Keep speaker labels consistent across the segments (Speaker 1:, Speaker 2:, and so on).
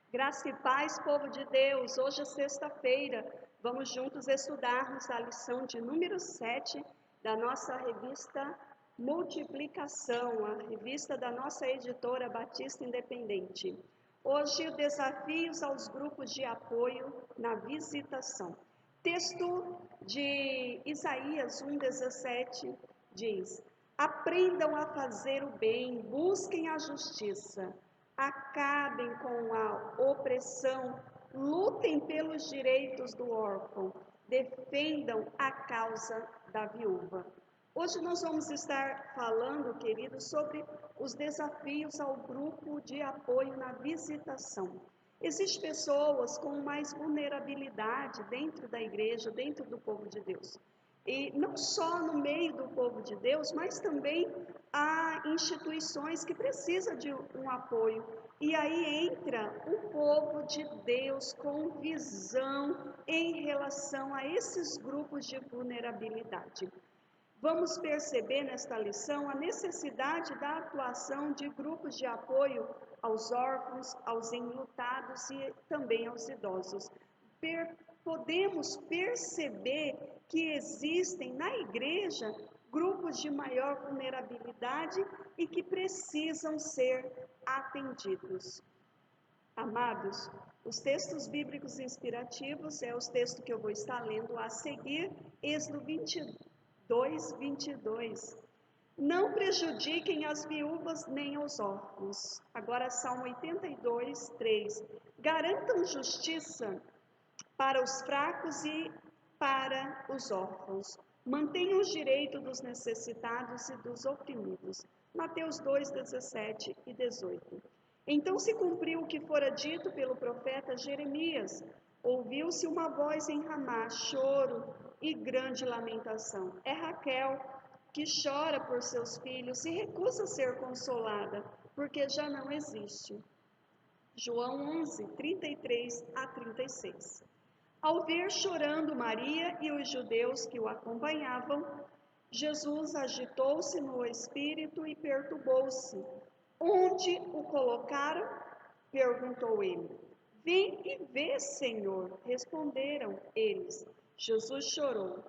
Speaker 1: Graça e paz, povo de Deus. Hoje é sexta-feira. Vamos juntos estudarmos a lição de número 7 da nossa revista Multiplicação, a revista da nossa editora Batista Independente. Hoje, desafios aos grupos de apoio na visitação. Texto de Isaías 1,17 diz: Aprendam a fazer o bem, busquem a justiça. Acabem com a opressão, lutem pelos direitos do órfão, defendam a causa da viúva. Hoje nós vamos estar falando, queridos, sobre os desafios ao grupo de apoio na visitação. Existem pessoas com mais vulnerabilidade dentro da igreja, dentro do povo de Deus. E não só no meio do povo de Deus, mas também há instituições que precisam de um apoio. E aí entra o povo de Deus com visão em relação a esses grupos de vulnerabilidade. Vamos perceber nesta lição a necessidade da atuação de grupos de apoio aos órfãos, aos enlutados e também aos idosos. Podemos perceber que existem na igreja grupos de maior vulnerabilidade e que precisam ser atendidos. Amados, os textos bíblicos inspirativos é os textos que eu vou estar lendo a seguir, Êxodo 22, 22. Não prejudiquem as viúvas nem os órfãos. Agora, Salmo 82, 3. Garantam justiça para os fracos e para os órfãos. Mantenham os direitos dos necessitados e dos oprimidos. Mateus 2, 17 e 18. Então se cumpriu o que fora dito pelo profeta Jeremias. Ouviu-se uma voz em Ramá, choro e grande lamentação. É Raquel que chora por seus filhos e recusa ser consolada, porque já não existe. João 11, 33 a 36. Ao ver chorando Maria e os judeus que o acompanhavam, Jesus agitou-se no espírito e perturbou-se. Onde o colocaram? Perguntou ele. Vem e vê, Senhor, responderam eles. Jesus chorou.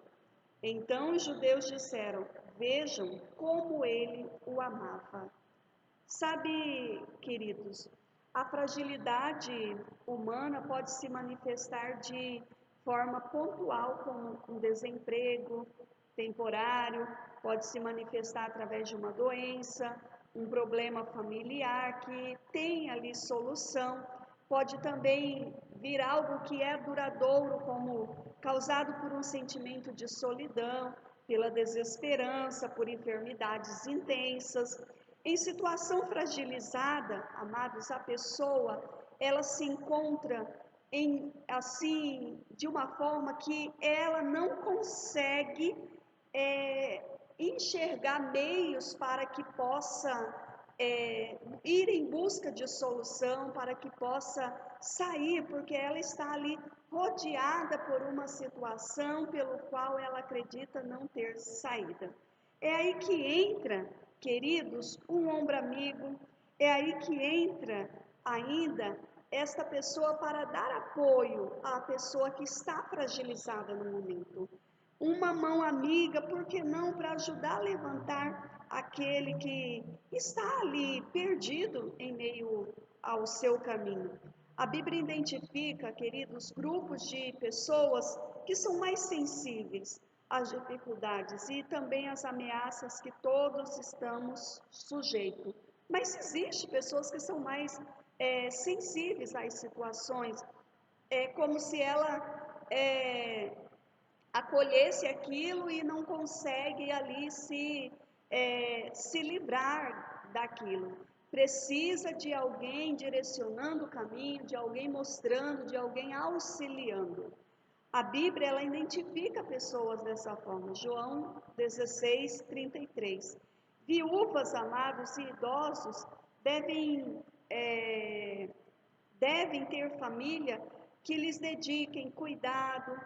Speaker 1: Então os judeus disseram: Vejam como ele o amava. Sabe, queridos, a fragilidade humana pode se manifestar de forma pontual, como um desemprego temporário, pode se manifestar através de uma doença, um problema familiar que tem ali solução, pode também vir algo que é duradouro, como causado por um sentimento de solidão, pela desesperança, por enfermidades intensas. Em situação fragilizada, amados, a pessoa, ela se encontra de uma forma que ela não consegue enxergar meios para que possa ir em busca de solução, para que possa sair, porque ela está ali rodeada por uma situação pelo qual ela acredita não ter saída. É aí que entra, queridos, um ombro amigo, é aí que entra ainda esta pessoa para dar apoio à pessoa que está fragilizada no momento. Uma mão amiga, por que não, para ajudar a levantar aquele que está ali perdido em meio ao seu caminho. A Bíblia identifica, queridos, grupos de pessoas que são mais sensíveis às dificuldades e também às ameaças que todos estamos sujeitos. Mas existem pessoas que são mais sensíveis às situações, como se ela acolhesse aquilo e não consegue ali se livrar daquilo. Precisa de alguém direcionando o caminho, de alguém mostrando, de alguém auxiliando. A Bíblia, ela identifica pessoas dessa forma. João 16, 33. Viúvas, amados e idosos devem ter família que lhes dediquem cuidado.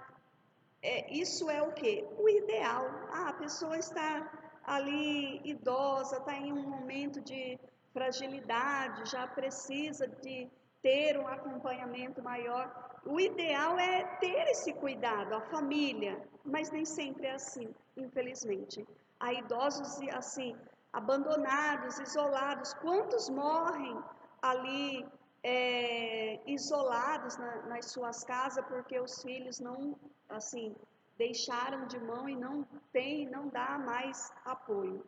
Speaker 1: Isso é o quê? O ideal. A pessoa está ali idosa, está em um momento de fragilidade, já precisa ter um acompanhamento maior. O ideal é ter esse cuidado, a família, mas nem sempre é assim, infelizmente. Há idosos assim, abandonados, isolados. Quantos morrem ali isolados nas suas casas porque os filhos não, assim, deixaram de mão e não dá mais apoio.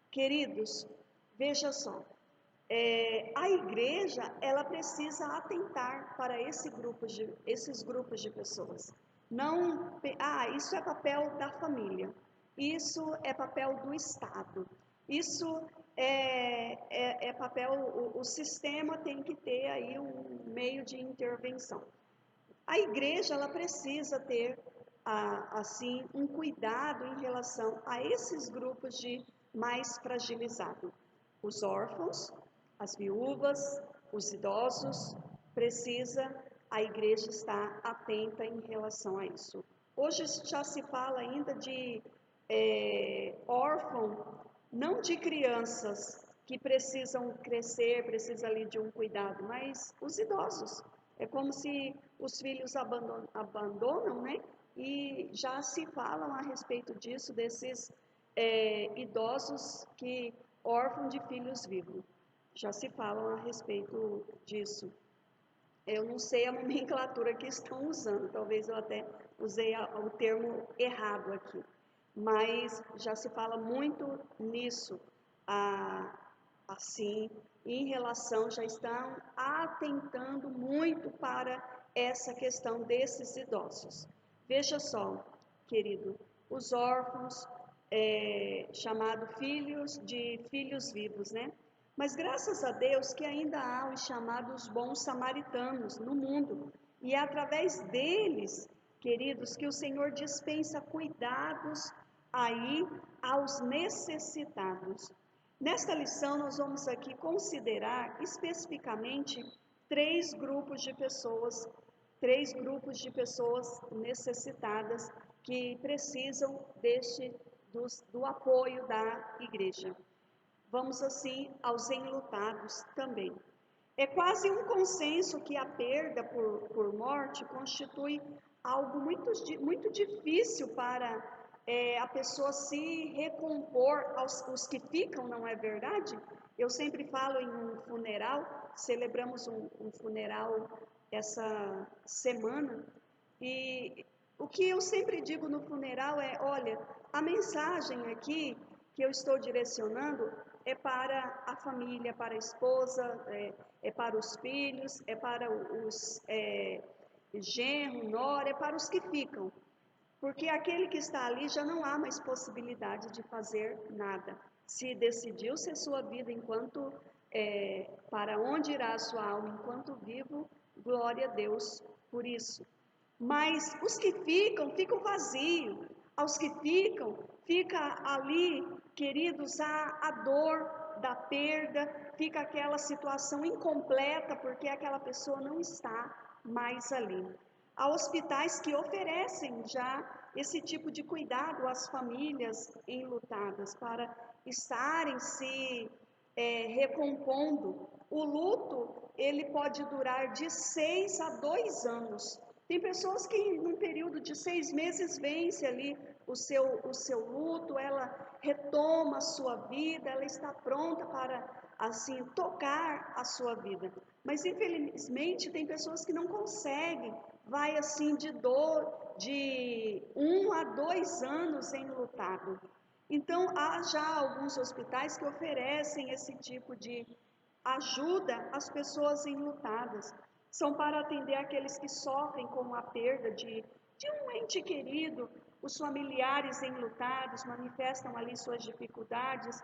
Speaker 1: Queridos, veja só, a igreja ela precisa atentar para esses grupos de pessoas. Não, isso é papel da família, isso é papel do Estado, isso é papel, o sistema tem que ter aí um meio de intervenção. A igreja ela precisa ter assim um cuidado em relação a esses grupos de mais fragilizados, os órfãos, as viúvas, os idosos, precisa a igreja estar atenta em relação a isso. Hoje já se fala ainda de órfão, não de crianças que precisam crescer, precisam ali de um cuidado, mas os idosos. É como se os filhos abandonam, né? E já se falam a respeito disso, desses idosos que órfãos de filhos vivos. Já se falam a respeito disso. Eu não sei a nomenclatura que estão usando, talvez eu até usei o termo errado aqui, mas já se fala muito nisso, assim, em relação, já estão atentando muito para essa questão desses idosos. Veja só, querido, os órfãos, chamado filhos vivos, né? Mas graças a Deus que ainda há os chamados bons samaritanos no mundo. E é através deles, queridos, que o Senhor dispensa cuidados aí aos necessitados. Nesta lição nós vamos aqui considerar especificamente três grupos de pessoas necessitadas que precisam do apoio da igreja. Vamos assim aos enlutados também. É quase um consenso que a perda por morte constitui algo muito difícil para a pessoa se recompor os que ficam, não é verdade? Eu sempre falo em um funeral, celebramos um funeral essa semana, e o que eu sempre digo no funeral é, olha, a mensagem aqui que eu estou direcionando é para a família, para a esposa, é para os filhos, é para os genro, nora, é para os que ficam. Porque aquele que está ali já não há mais possibilidade de fazer nada. Se decidiu ser sua vida enquanto, para onde irá a sua alma enquanto vivo, glória a Deus por isso. Mas os que ficam vazios. Aos que fica ali, queridos, a dor da perda, fica aquela situação incompleta, porque aquela pessoa não está mais ali. Há hospitais que oferecem já esse tipo de cuidado às famílias enlutadas, para estarem se recompondo. O luto, ele pode durar de 6 a 2 anos. Tem pessoas que, num período de 6 meses, vence ali o seu luto, ela retoma a sua vida, ela está pronta para, assim, tocar a sua vida. Mas, infelizmente, tem pessoas que não conseguem, vai assim de 1 a 2 anos enlutado. Então, há já alguns hospitais que oferecem esse tipo de ajuda às pessoas enlutadas. São para atender aqueles que sofrem com a perda de um ente querido. Os familiares enlutados manifestam ali suas dificuldades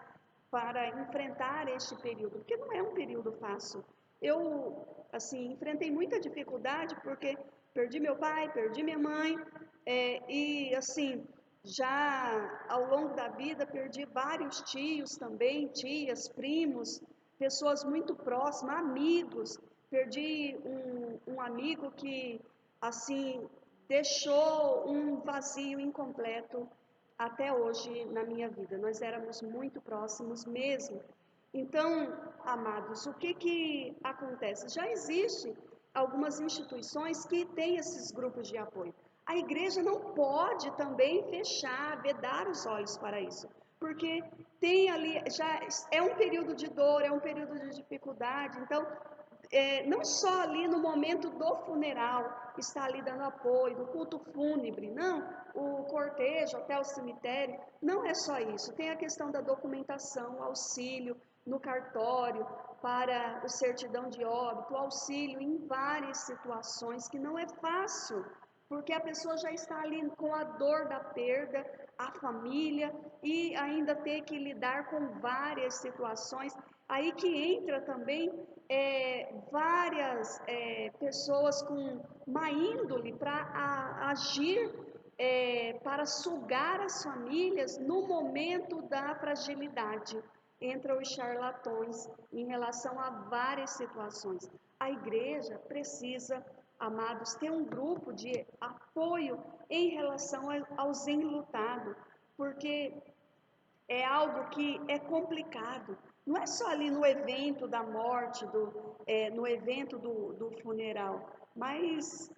Speaker 1: para enfrentar este período, porque não é um período fácil. Eu, assim, enfrentei muita dificuldade porque perdi meu pai, perdi minha mãe, e, assim, já ao longo da vida perdi vários tios também, tias, primos, pessoas muito próximas, amigos. Perdi um amigo que, assim, deixou um vazio incompleto até hoje na minha vida. Nós éramos muito próximos mesmo. Então, amados, o que acontece? Já existem algumas instituições que têm esses grupos de apoio. A igreja não pode também fechar, vedar os olhos para isso, porque tem ali, já é um período de dor, é um período de dificuldade, então não só ali no momento do funeral, está ali dando apoio, do culto fúnebre, não, o cortejo até o cemitério, não é só isso, tem a questão da documentação, auxílio no cartório, para o certidão de óbito, auxílio em várias situações que não é fácil, porque a pessoa já está ali com a dor da perda, a família, e ainda ter que lidar com várias situações. Aí que entra também várias pessoas com má índole para agir, para sugar as famílias no momento da fragilidade. Entram os charlatões em relação a várias situações. A igreja precisa, amados, ter um grupo de apoio em relação aos enlutados, porque é algo que é complicado. Não é só ali no evento da morte, no evento do funeral, mas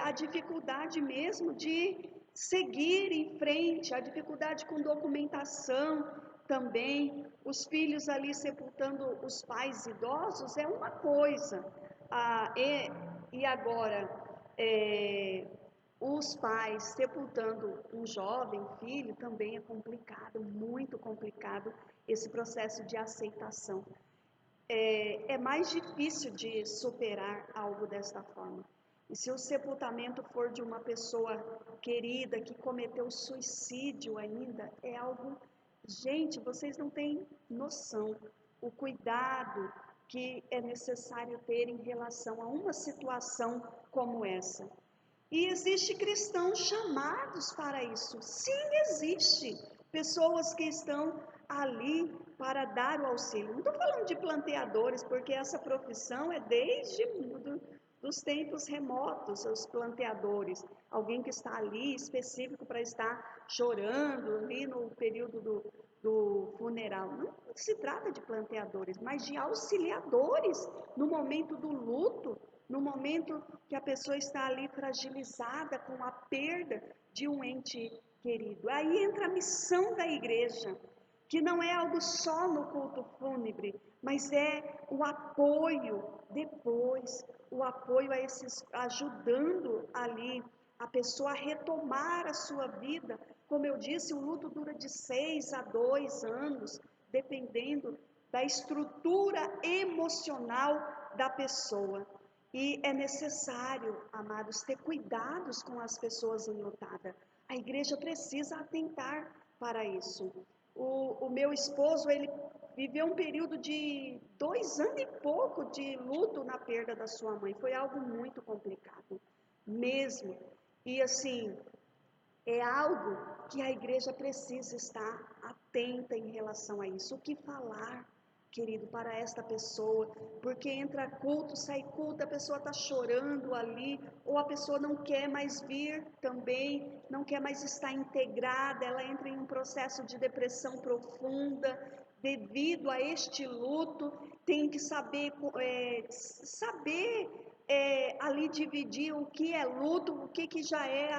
Speaker 1: a dificuldade mesmo de seguir em frente, a dificuldade com documentação também, os filhos ali sepultando os pais idosos é uma coisa, e agora os pais sepultando um jovem filho também é complicado, muito complicado esse processo de aceitação. É mais difícil de superar algo desta forma. E se o sepultamento for de uma pessoa querida que cometeu suicídio ainda, é algo. Gente, vocês não têm noção o cuidado que é necessário ter em relação a uma situação como essa. E existe cristãos chamados para isso. Sim, existe pessoas que estão ali para dar o auxílio. Não estou falando de planteadores, porque essa profissão é desde dos tempos remotos, os planteadores. Alguém que está ali específico para estar chorando ali no período do funeral. Não se trata de planteadores, mas de auxiliadores no momento do luto, no momento que a pessoa está ali fragilizada com a perda de um ente querido. Aí entra a missão da igreja, que não é algo só no culto fúnebre, mas é o apoio depois, o apoio a esses, ajudando ali a pessoa a retomar a sua vida. Como eu disse, o luto dura de 6 a 2 anos, dependendo da estrutura emocional da pessoa. E é necessário, amados, ter cuidados com as pessoas enlutadas. A igreja precisa atentar para isso. O meu esposo, ele viveu um período de 2 anos e pouco de luto na perda da sua mãe. Foi algo muito complicado, mesmo. E assim, é algo que a igreja precisa estar atenta em relação a isso. O que falar, querido, para esta pessoa? Porque entra culto, sai culto, a pessoa está chorando ali, ou a pessoa não quer mais vir também, não quer mais estar integrada, ela entra em um processo de depressão profunda devido a este luto. Tem que saber, ali dividir o que é luto, o que já é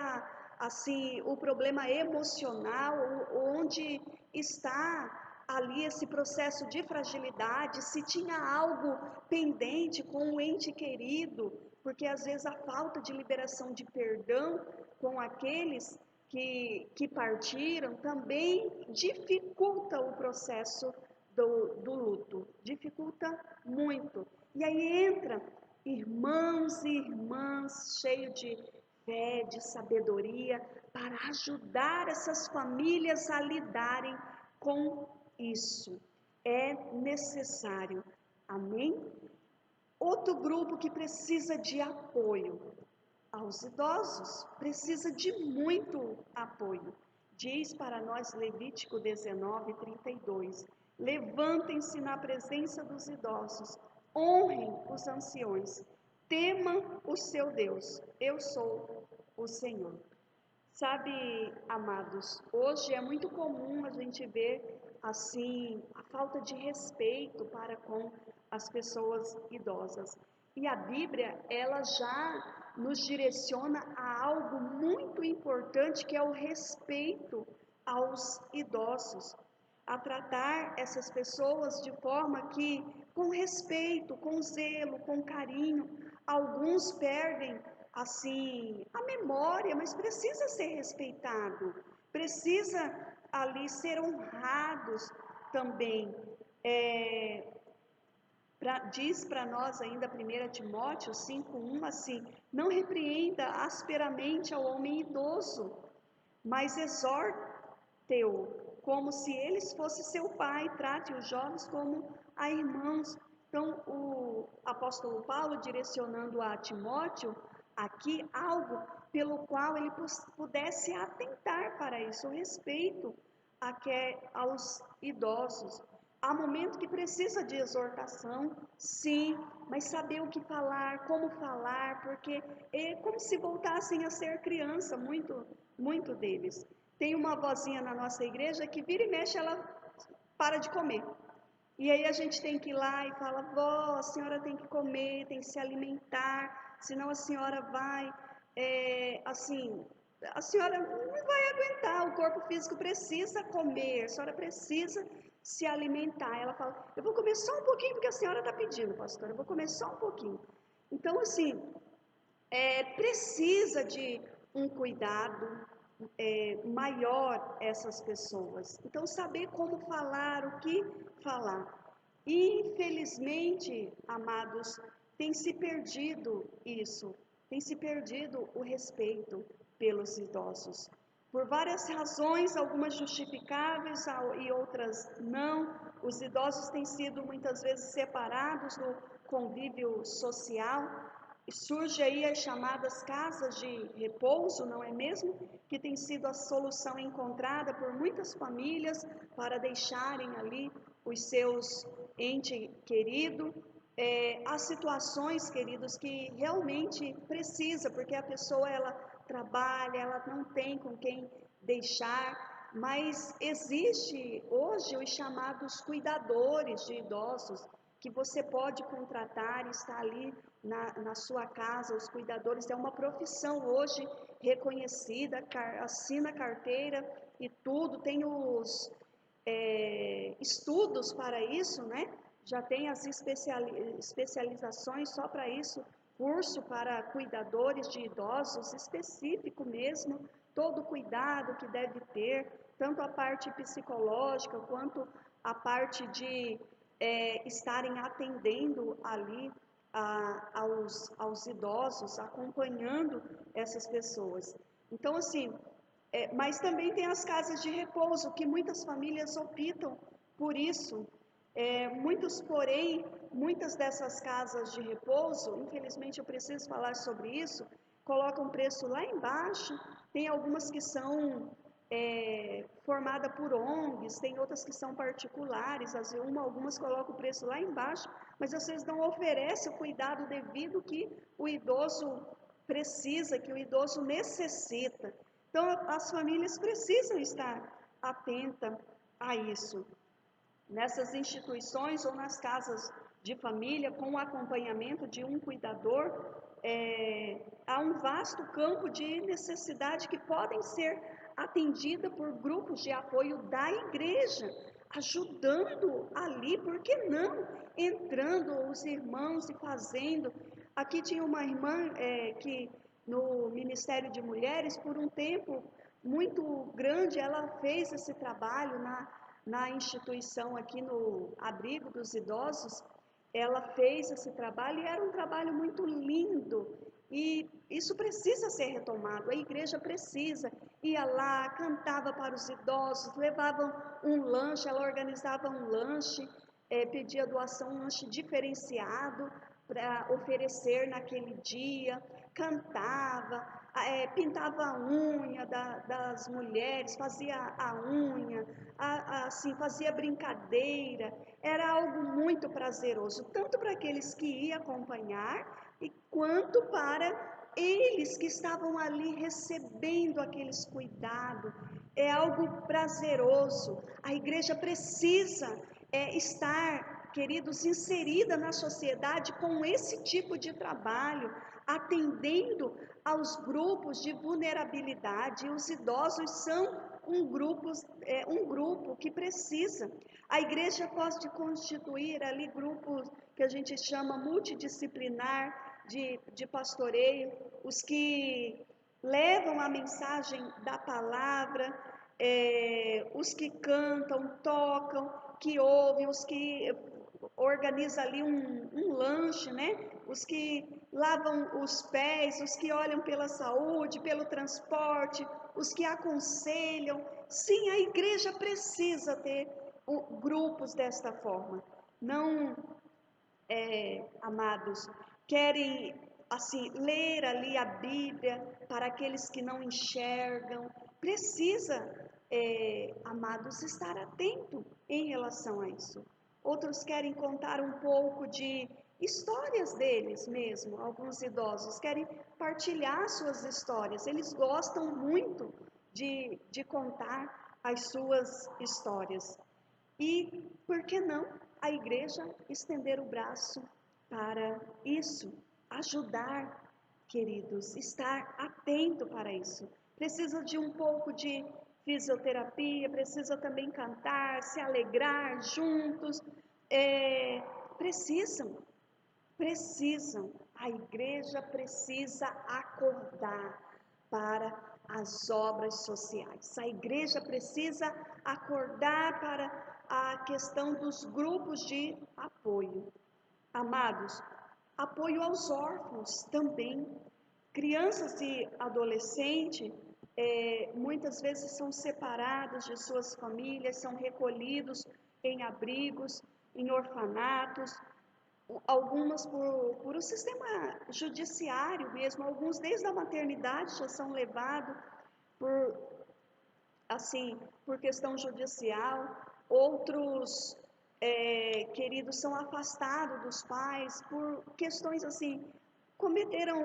Speaker 1: assim, o problema emocional, onde está ali esse processo de fragilidade, se tinha algo pendente com o ente querido, porque às vezes a falta de liberação de perdão com aqueles que partiram também dificulta o processo do luto, dificulta muito. E aí entra irmãos e irmãs cheios de fé, de sabedoria, para ajudar essas famílias a lidarem com isso. É necessário. Amém? Outro grupo que precisa de apoio aos idosos, precisa de muito apoio. Diz para nós Levítico 19:32: levantem-se na presença dos idosos, honrem os anciões, temam o seu Deus, eu sou o Senhor. Sabe, amados, hoje é muito comum a gente ver assim, a falta de respeito para com as pessoas idosas. E a Bíblia, ela já nos direciona a algo muito importante, que é o respeito aos idosos, a tratar essas pessoas de forma que, com respeito, com zelo, com carinho. Alguns perdem assim a memória, mas precisa ser respeitado, precisa ali ser honrados também. Diz para nós ainda 1 Timóteo 5:1 assim: não repreenda asperamente ao homem idoso, mas exorte-o como se eles fosse seu pai, trate os jovens como a irmãos. Então, o apóstolo Paulo direcionando a Timóteo aqui algo pelo qual ele pudesse atentar para isso, o respeito aos idosos. Há momento que precisa de exortação, sim, mas saber o que falar, como falar, porque é como se voltassem a ser criança, muito deles. Tem uma vozinha na nossa igreja que vira e mexe, ela para de comer. E aí a gente tem que ir lá e fala: vó, a senhora tem que comer, tem que se alimentar, senão a senhora vai, assim, a senhora não vai aguentar, o corpo físico precisa comer, a senhora precisa se alimentar. Ela fala: eu vou comer só um pouquinho porque a senhora está pedindo, pastora, eu vou comer só um pouquinho. Então, assim, precisa de um cuidado maior essas pessoas. Então, saber como falar, o que falar. Infelizmente, amados, tem se perdido isso, tem se perdido o respeito pelos idosos. Por várias razões, algumas justificáveis e outras não. Os idosos têm sido muitas vezes separados do convívio social. E surge aí as chamadas casas de repouso, não é mesmo? Que tem sido a solução encontrada por muitas famílias para deixarem ali os seus entes queridos. Há situações, queridos, que realmente precisa, porque a pessoa ela trabalha, ela não tem com quem deixar, mas existe hoje os chamados cuidadores de idosos, que você pode contratar e está ali na sua casa. Os cuidadores é uma profissão hoje reconhecida, assina carteira e tudo, tem os estudos para isso, né? Já tem as especializações só para isso, curso para cuidadores de idosos específico mesmo, todo o cuidado que deve ter, tanto a parte psicológica quanto a parte de estarem atendendo ali aos idosos, acompanhando essas pessoas. Então, assim, mas também tem as casas de repouso, que muitas famílias optam por isso. Muitas dessas casas de repouso, infelizmente eu preciso falar sobre isso, colocam preço lá embaixo. Tem algumas que são formadas por ONGs, tem outras que são particulares, algumas colocam o preço lá embaixo, mas vocês não oferecem o cuidado devido que o idoso precisa, que o idoso necessita. Então, as famílias precisam estar atentas a isso. Nessas instituições ou nas casas de família, com o acompanhamento de um cuidador, há um vasto campo de necessidade que podem ser atendidas por grupos de apoio da igreja, ajudando ali, por que não? Entrando os irmãos e fazendo. Aqui tinha uma irmã que no Ministério de Mulheres, por um tempo muito grande, ela fez esse trabalho na instituição aqui no Abrigo dos Idosos. Ela fez esse trabalho e era um trabalho muito lindo, e isso precisa ser retomado. A igreja precisa, ia lá, cantava para os idosos, levavam um lanche, ela organizava um lanche, pedia doação, um lanche diferenciado para oferecer naquele dia, cantava, pintava a unha das mulheres, fazia a unha, assim, fazia brincadeira. Era algo muito prazeroso, tanto para aqueles que iam acompanhar, quanto para eles que estavam ali recebendo aqueles cuidados. é algo prazeroso. A igreja precisa estar, queridos, inserida na sociedade com esse tipo de trabalho, atendendo aos grupos de vulnerabilidade. Os idosos são um grupo que precisa. A igreja pode constituir ali grupos que a gente chama multidisciplinar de pastoreio, os que levam a mensagem da palavra, os que cantam, tocam, que ouvem, os que organizam ali um lanche, né? Os que lavam os pés, os que olham pela saúde, pelo transporte, os que aconselham. Sim, a igreja precisa ter grupos desta forma. Não, amados, querem assim ler ali a Bíblia para aqueles que não enxergam. Precisa, amados, estar atento em relação a isso. Outros querem contar um pouco de histórias deles mesmo. Alguns idosos querem partilhar suas histórias. Eles gostam muito de contar as suas histórias. E por que não a igreja estender o braço para isso? Ajudar, queridos, estar atento para isso. Precisa de um pouco de fisioterapia, precisa também cantar, se alegrar juntos. Precisam, precisam. A igreja precisa acordar para as obras sociais. A igreja precisa acordar para a questão dos grupos de apoio. Amados, apoio aos órfãos também. Crianças e adolescentes muitas vezes são separados de suas famílias, são recolhidos em abrigos, em orfanatos, algumas por o sistema judiciário mesmo, alguns desde a maternidade já são levados por questão judicial, outros, queridos, são afastados dos pais por questões assim,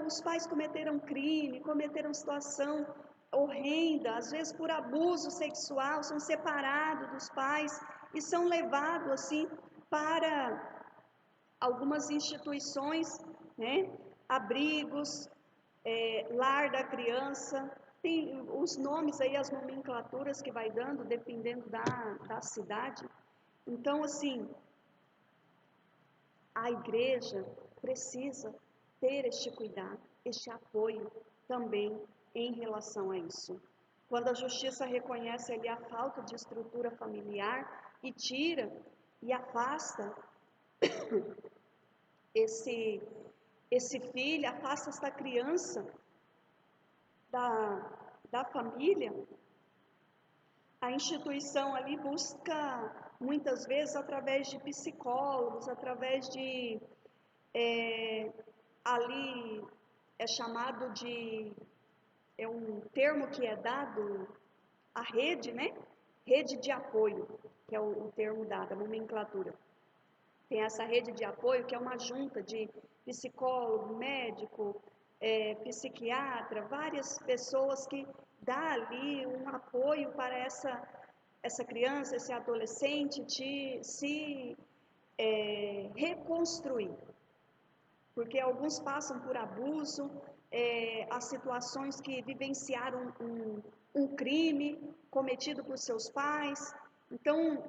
Speaker 1: os pais cometeram crime, cometeram situação horrenda, às vezes por abuso sexual, são separados dos pais e são levados assim para algumas instituições, né, abrigos, lar da criança, tem os nomes aí, as nomenclaturas que vai dando, dependendo da cidade. Então, assim, a igreja precisa ter este cuidado, este apoio também em relação a isso. Quando a justiça reconhece ali a falta de estrutura familiar e tira e afasta esse filho, afasta essa criança da família, a instituição ali busca, muitas vezes, através de psicólogos, através de, ali é chamado de, é um termo que é dado, a rede, né? Rede de apoio, que é o termo dado, a nomenclatura. Tem essa rede de apoio, que é uma junta de psicólogo, médico, psiquiatra, várias pessoas que dá ali um apoio para essa criança, esse adolescente de se reconstruir. Porque alguns passam por abuso, as situações que vivenciaram um crime cometido por seus pais. Então,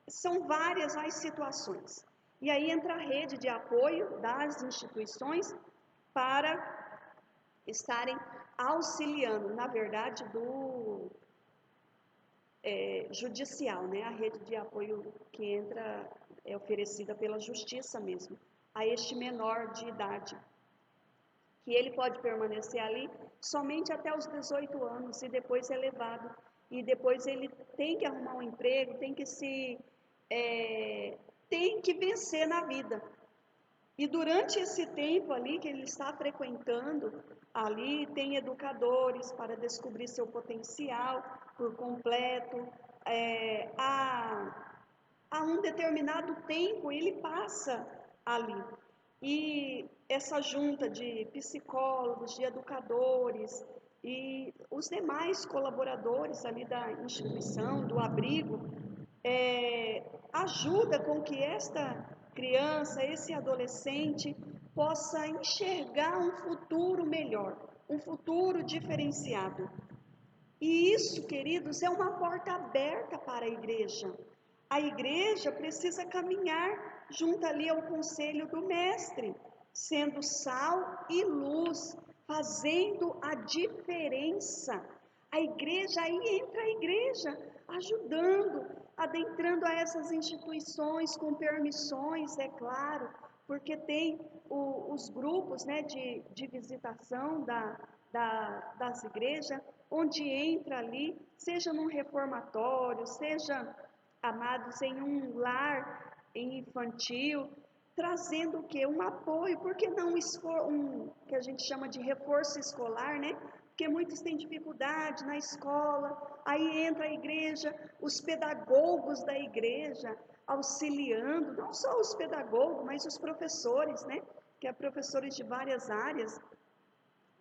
Speaker 1: são várias as situações. E aí entra a rede de apoio das instituições para estarem auxiliando, na verdade, do judicial, né? A rede de apoio que entra é oferecida pela justiça mesmo, a este menor de idade, que ele pode permanecer ali somente até os 18 anos e depois é levado. E depois ele tem que arrumar um emprego, tem que vencer na vida. E durante esse tempo ali que ele está frequentando, ali tem educadores para descobrir seu potencial por completo. A um determinado tempo ele passa ali. E essa junta de psicólogos, de educadores, e os demais colaboradores ali da instituição, do abrigo, ajuda com que esta criança, esse adolescente, possa enxergar um futuro melhor, um futuro diferenciado. E isso, queridos, é uma porta aberta para a igreja. A igreja precisa caminhar junto ali ao conselho do mestre, sendo sal e luz, fazendo a diferença. A igreja, aí entra a igreja, ajudando, adentrando a essas instituições com permissões, é claro, porque tem os grupos, né, de visitação das igrejas, onde entra ali, seja num reformatório, seja, amados, em um lar infantil, trazendo o quê? Um apoio, porque não que a gente chama de reforço escolar, né? Porque muitos têm dificuldade na escola, aí entra a igreja, os pedagogos da igreja, auxiliando, não só os pedagogos, mas os professores, né? Que é professores de várias áreas,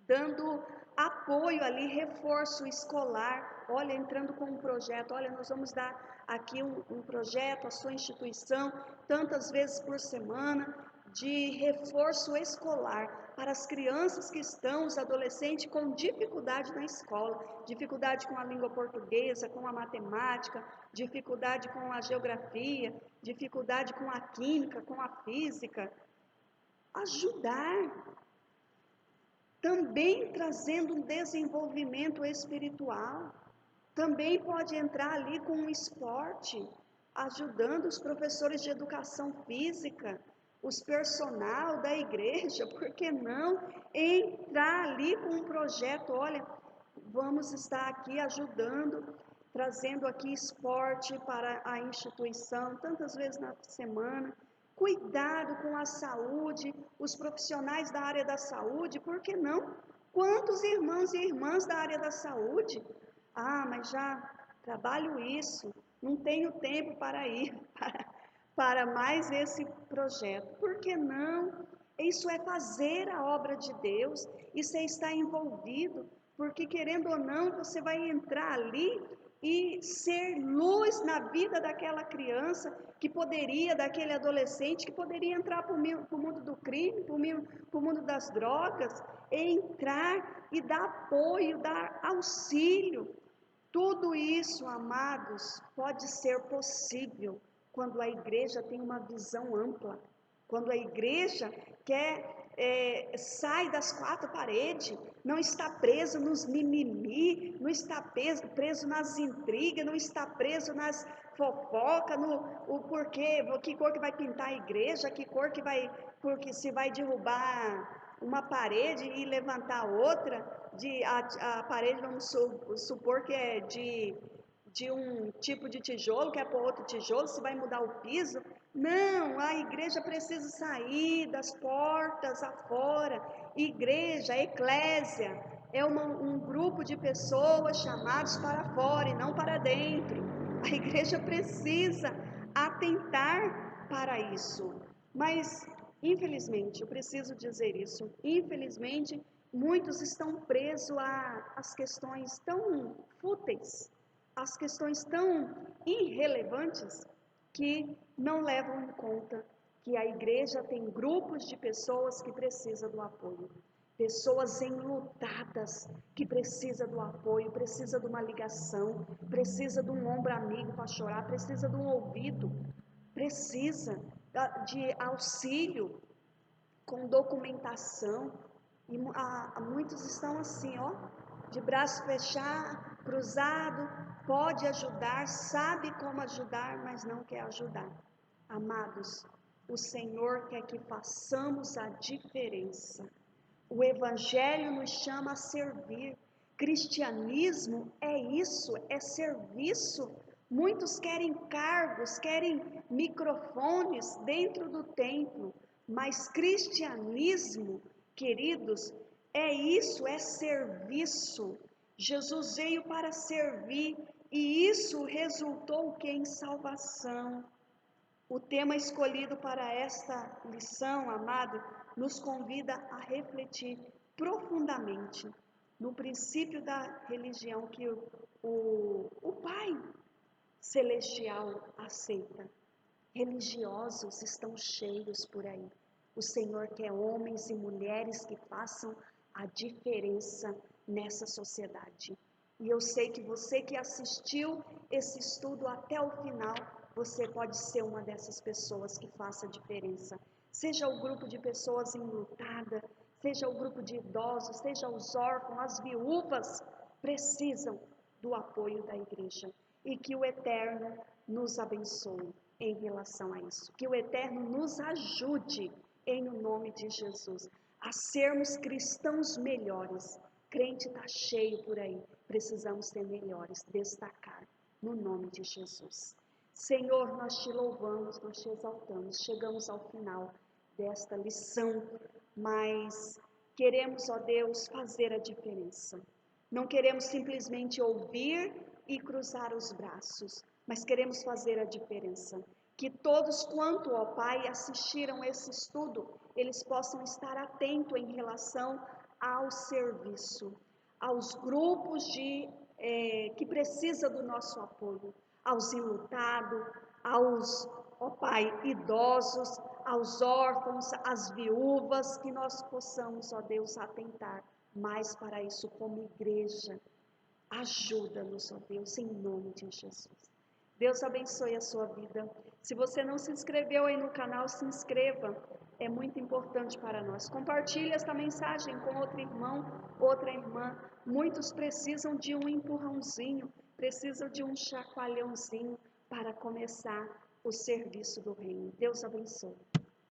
Speaker 1: dando apoio ali, reforço escolar, olha, entrando com um projeto, olha, nós vamos dar aqui um projeto, a sua instituição, tantas vezes por semana, de reforço escolar para as crianças que estão, os adolescentes com dificuldade na escola, dificuldade com a língua portuguesa, com a matemática, dificuldade com a geografia, dificuldade com a química, com a física, ajudar, também trazendo um desenvolvimento espiritual. Também pode entrar ali com um esporte, ajudando os professores de educação física, os personal da igreja, por que não entrar ali com um projeto? Olha, vamos estar aqui ajudando, trazendo aqui esporte para a instituição, tantas vezes na semana. Cuidado com a saúde, os profissionais da área da saúde, por que não? Quantos irmãos e irmãs da área da saúde? Ah, mas já trabalho isso, não tenho tempo para ir para mais esse projeto. Por que não? Isso é fazer a obra de Deus, isso é estar envolvido, porque querendo ou não, você vai entrar ali e ser luz na vida daquela criança que poderia, daquele adolescente que poderia entrar para o mundo do crime, para o mundo das drogas, entrar e dar apoio, dar auxílio. Tudo isso, amados, pode ser possível quando a igreja tem uma visão ampla, quando a igreja sai das quatro paredes, não está preso nos mimimi, não está preso nas intrigas, não está preso nas fofocas, o porquê, que cor que vai pintar a igreja, que cor que vai, porque se vai derrubar uma parede e levantar outra, a parede, vamos supor que é de um tipo de tijolo, que é para outro tijolo, se vai mudar o piso. Não, a igreja precisa sair das portas afora. Igreja, eclésia, é um grupo de pessoas chamados para fora e não para dentro. A igreja precisa atentar para isso. Mas, infelizmente, eu preciso dizer isso, infelizmente, muitos estão presos às questões tão fúteis, às questões tão irrelevantes, que não levam em conta que a igreja tem grupos de pessoas que precisam do apoio, pessoas enlutadas que precisam do apoio, precisa de uma ligação, precisa de um ombro amigo para chorar, precisa de um ouvido, precisa de auxílio com documentação. E muitos estão assim, ó, de braço fechado, cruzado, pode ajudar, sabe como ajudar, mas não quer ajudar. Amados, o Senhor quer que façamos a diferença. O Evangelho nos chama a servir. Cristianismo é isso, é serviço. Muitos querem cargos, querem microfones dentro do templo, mas cristianismo, queridos, é isso, é serviço. Jesus veio para servir e isso resultou em salvação. O tema escolhido para esta lição, amado, nos convida a refletir profundamente no princípio da religião que o Pai Celestial aceita. Religiosos estão cheios por aí. O Senhor quer homens e mulheres que façam a diferença nessa sociedade. E eu sei que você que assistiu esse estudo até o final, você pode ser uma dessas pessoas que faça a diferença. Seja o grupo de pessoas enlutadas, seja o grupo de idosos, seja os órfãos, as viúvas, precisam do apoio da igreja. E que o Eterno nos abençoe em relação a isso. Que o Eterno nos ajude, em nome de Jesus, a sermos cristãos melhores. Crente está cheio por aí. Precisamos ser melhores, destacar, no nome de Jesus. Senhor, nós te louvamos, nós te exaltamos. Chegamos ao final desta lição, mas queremos, ó Deus, fazer a diferença. Não queremos simplesmente ouvir e cruzar os braços, mas queremos fazer a diferença. Que todos quanto, ó Pai, assistiram esse estudo, eles possam estar atentos em relação ao serviço, aos grupos que precisam do nosso apoio, aos enlutados, aos, ó Pai, idosos, aos órfãos, às viúvas, que nós possamos, ó Deus, atentar mais para isso como igreja. Ajuda-nos, ó Deus, em nome de Jesus. Deus abençoe a sua vida. Se você não se inscreveu aí no canal, se inscreva. É muito importante para nós. Compartilhe esta mensagem com outro irmão, outra irmã. Muitos precisam de um empurrãozinho, precisam de um chacoalhãozinho para começar o serviço do reino. Deus abençoe.